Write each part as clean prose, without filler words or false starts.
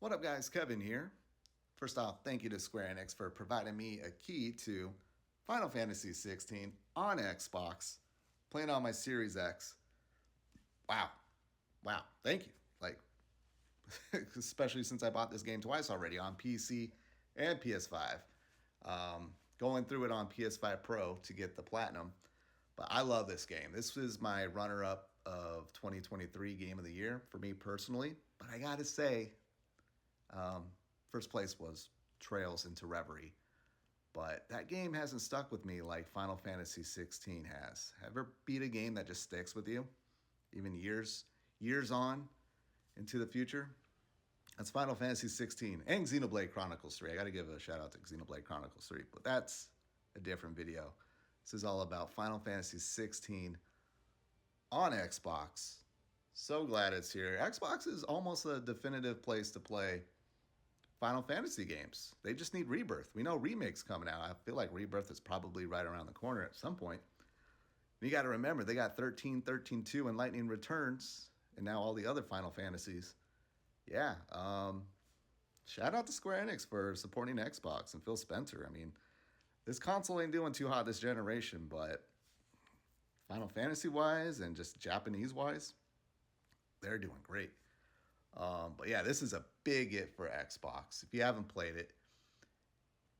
What up, guys? Kevin here. First off, thank you to Square Enix for providing me a key to Final Fantasy 16 on Xbox, playing on my Series X. Wow. Wow. Thank you. Especially since I bought this game twice already on PC and PS5. Going through it on PS5 Pro to get the Platinum. But I love this game. This is my runner up of 2023 Game of the Year for me personally. But I gotta say, first place was Trails into Reverie, but that game hasn't stuck with me like Final Fantasy 16 has. Ever beat a game that just sticks with you, even years on into the future? That's Final Fantasy 16 and Xenoblade Chronicles 3. I got to give a shout out to Xenoblade Chronicles 3, but that's a different video. This is all about Final Fantasy 16 on Xbox. So glad it's here. Xbox is almost a definitive place to play Final Fantasy games. They just need Rebirth. We know Remake's coming out. I feel like Rebirth is probably right around the corner at some point. You got to remember, they got 13, 13-2, and Lightning Returns, and now all the other Final Fantasies. Yeah, shout out to Square Enix for supporting Xbox and Phil Spencer. I mean, this console ain't doing too hot this generation, but Final Fantasy-wise and just Japanese-wise, they're doing great. But yeah, this is a big hit for Xbox. If you haven't played it,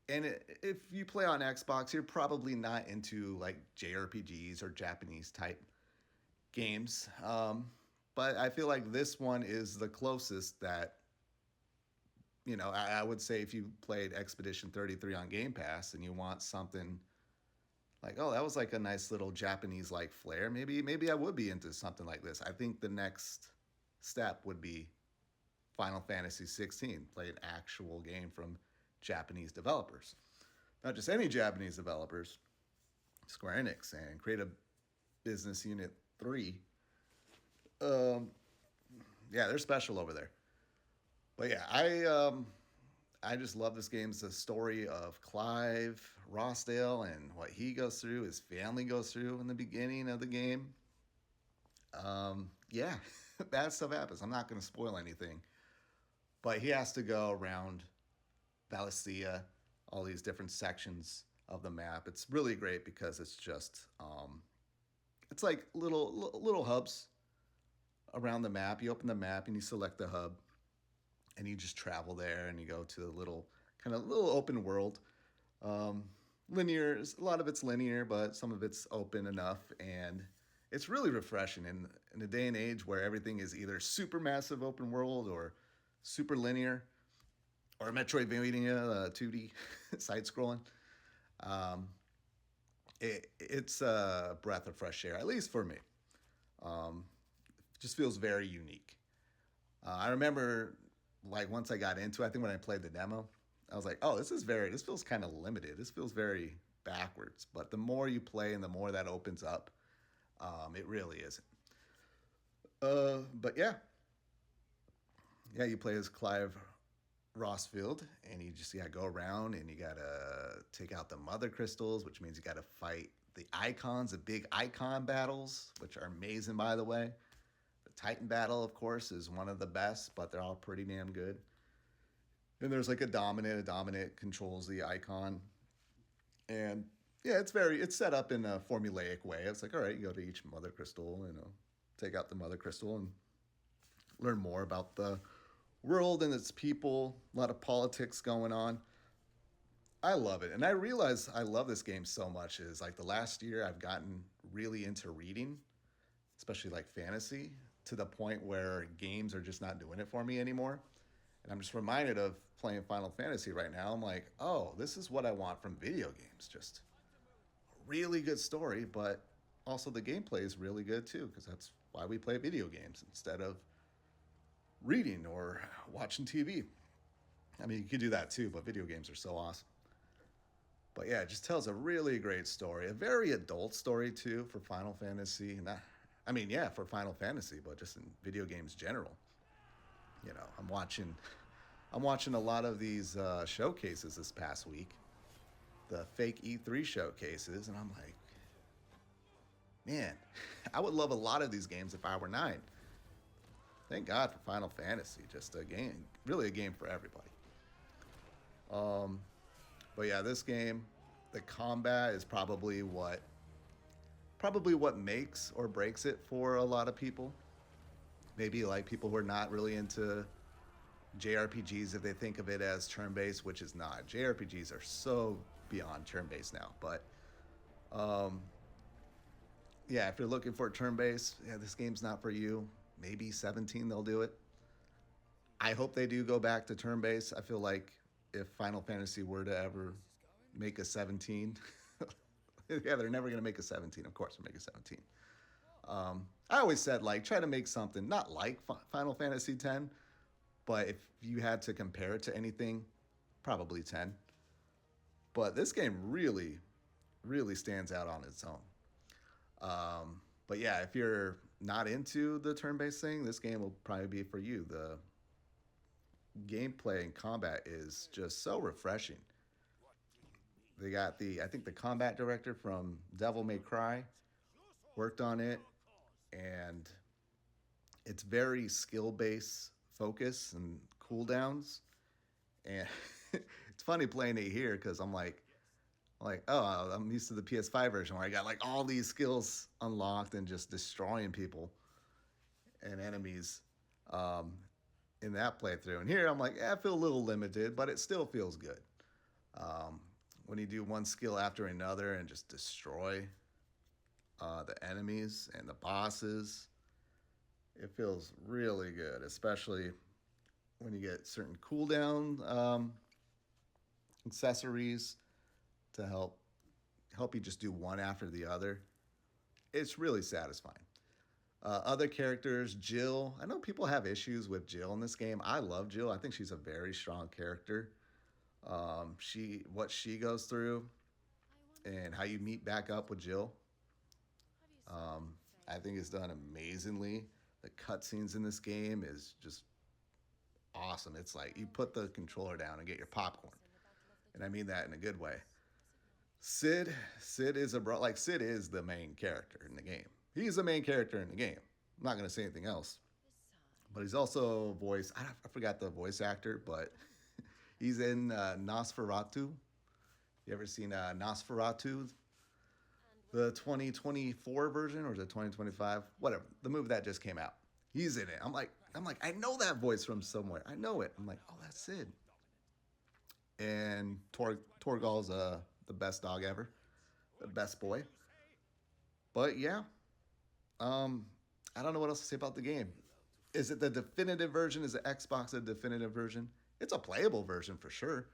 and if you play on Xbox, you're probably not into like JRPGs or Japanese type games. But I feel like this one is the closest that, I would say if you played Expedition 33 on Game Pass and you want something like, oh, that was like a nice little Japanese like flair, maybe I would be into something like this. I think the next step would be Final Fantasy 16, play an actual game from Japanese developers. Not just any Japanese developers, Square Enix, and create a Business Unit 3. Yeah, they're special over there. But yeah, I just love this game. It's the story of Clive Rossdale and what he goes through, his family goes through in the beginning of the game. Yeah, bad stuff happens. I'm not going to spoil anything. But he has to go around Valencia, all these different sections of the map. It's really great because it's just, it's like little hubs around the map. You open the map and you select the hub, and you just travel there and you go to a little open world. Linear, a lot of it's linear, but some of it's open enough, and it's really refreshing in a day and age where everything is either super massive open world or super linear, or Metroidvania 2D side scrolling. It's a breath of fresh air, at least for me. It just feels very unique. I remember, like, once I got into it, I think when I played the demo, I was like, oh, this feels kind of limited. This feels very backwards. But the more you play and the more that opens up, it really isn't. But yeah, you play as Clive Rossfield, and you just go around and you gotta take out the mother crystals, which means you gotta fight the icons, the big icon battles, which are amazing, by the way. The Titan battle, of course, is one of the best, but they're all pretty damn good. And there's like a dominant. A dominant controls the icon, and yeah, it's set up in a formulaic way. It's like, all right, you go to each mother crystal, take out the mother crystal and learn more about the world and its people. A lot of politics going on. I love it. And I realize I love this game so much is like the last year I've gotten really into reading, especially like fantasy, to the point where games are just not doing it for me anymore. And I'm just reminded of playing Final Fantasy right now. I'm like, oh, this is what I want from video games. Just a really good story, but also the gameplay is really good too, because that's why we play video games instead of reading or watching TV. I mean, you could do that too, but video games are so awesome. But yeah, it just tells a really great story, a very adult story too for Final Fantasy. Yeah, for Final Fantasy, but just in video games general. I'm watching a lot of these showcases this past week, the fake E3 showcases, and I'm like, man, I would love a lot of these games if I were 9. Thank God for Final Fantasy. Just a game, really a game for everybody. Um, but yeah, this game, the combat is probably what makes or breaks it for a lot of people. Maybe like people who are not really into JRPGs if they think of it as turn based, which is not. JRPGs are so beyond turn based now. But um, yeah, if you're looking for turn based, yeah, this game's not for you. Maybe 17 they'll do it. I hope they do go back to turn based. I feel like if Final Fantasy were to ever make a 17, yeah, they're never going to make a 17. Of course, they'll make a 17. I always said like try to make something not like Final Fantasy 10, but if you had to compare it to anything, probably 10. But this game really, really stands out on its own. But yeah, if you're not into the turn-based thing, this game will probably be for you. The gameplay and combat is just so refreshing. They got I think the combat director from Devil May Cry worked on it, and it's very skill-based focus and cooldowns. And it's funny playing it here because oh, I'm used to the PS5 version where I got like all these skills unlocked and just destroying people and enemies um, in that playthrough. And here I'm like, I feel a little limited, but it still feels good. Um, when you do one skill after another and just destroy the enemies and the bosses, it feels really good, especially when you get certain cooldown accessories to help you just do one after the other. It's really satisfying. Other characters, Jill. I know people have issues with Jill in this game. I love Jill. I think she's a very strong character. What she goes through and how you meet back up with Jill. I think is done amazingly. The cutscenes in this game is just awesome. It's like you put the controller down and get your popcorn, and I mean that in a good way. Sid is Sid is the main character in the game. He's the main character in the game. I'm not gonna say anything else, but he's also voice. I forgot the voice actor, but he's in Nosferatu. You ever seen Nosferatu, the 2024 version, or is it 2025? Whatever, the movie that just came out. He's in it. I'm like, I know that voice from somewhere. I know it. I'm like, oh, that's Sid. And Torgal's the best dog ever, the best boy. But yeah, I don't know what else to say about the game. Is it the definitive version? Is the Xbox a definitive version? It's a playable version for sure.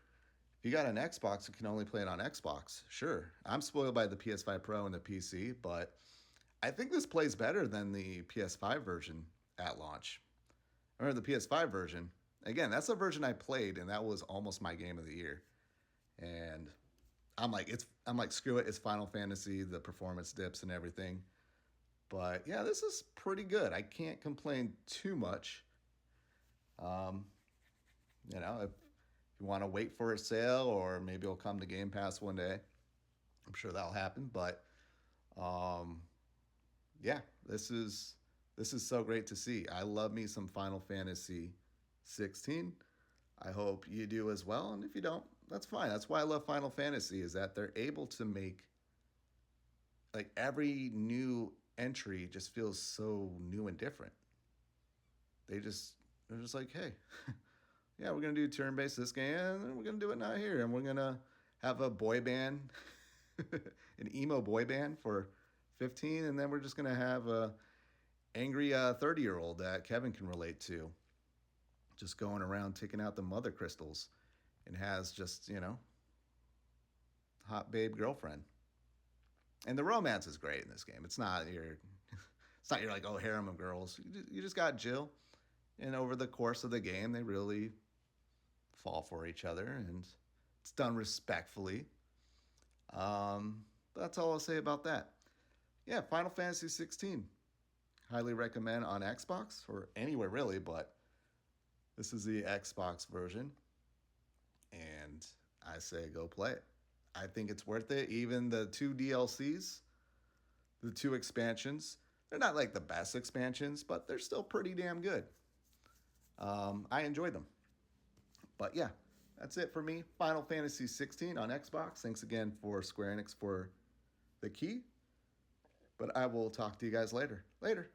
If you got an Xbox, you can only play it on Xbox. Sure, I'm spoiled by the PS5 Pro and the PC, but I think this plays better than the PS5 version at launch. I remember the PS5 version. Again, that's the version I played, and that was almost my game of the year. And I'm like, screw it, it's Final Fantasy, the performance dips and everything. But yeah, this is pretty good. I can't complain too much. Um, if you want to wait for a sale, or maybe it'll come to Game Pass one day, I'm sure that'll happen. But um, yeah, this is so great to see. I love me some Final Fantasy 16. I hope you do as well, and if you don't, that's fine. That's why I love Final Fantasy, is that they're able to make like every new entry just feels so new and different. They're just like, hey, yeah, we're gonna do turn based this game, and we're gonna do it now here, and we're gonna have a boy band, an emo boy band for 15, and then we're just gonna have a angry 30-year-old that Kevin can relate to, just going around taking out the mother crystals, and has just hot babe girlfriend. And the romance is great in this game. It's not your like, oh, harem of girls. You just got Jill, and over the course of the game, they really fall for each other, and it's done respectfully. That's all I'll say about that. Yeah, Final Fantasy 16. Highly recommend on Xbox, or anywhere really, but this is the Xbox version, and I say go play it. I think it's worth it. Even the two DLCs, the two expansions, they're not like the best expansions, but they're still pretty damn good. I enjoyed them. But yeah, that's it for me. Final Fantasy 16 on Xbox. Thanks again for Square Enix for the key. But I will talk to you guys later. Later.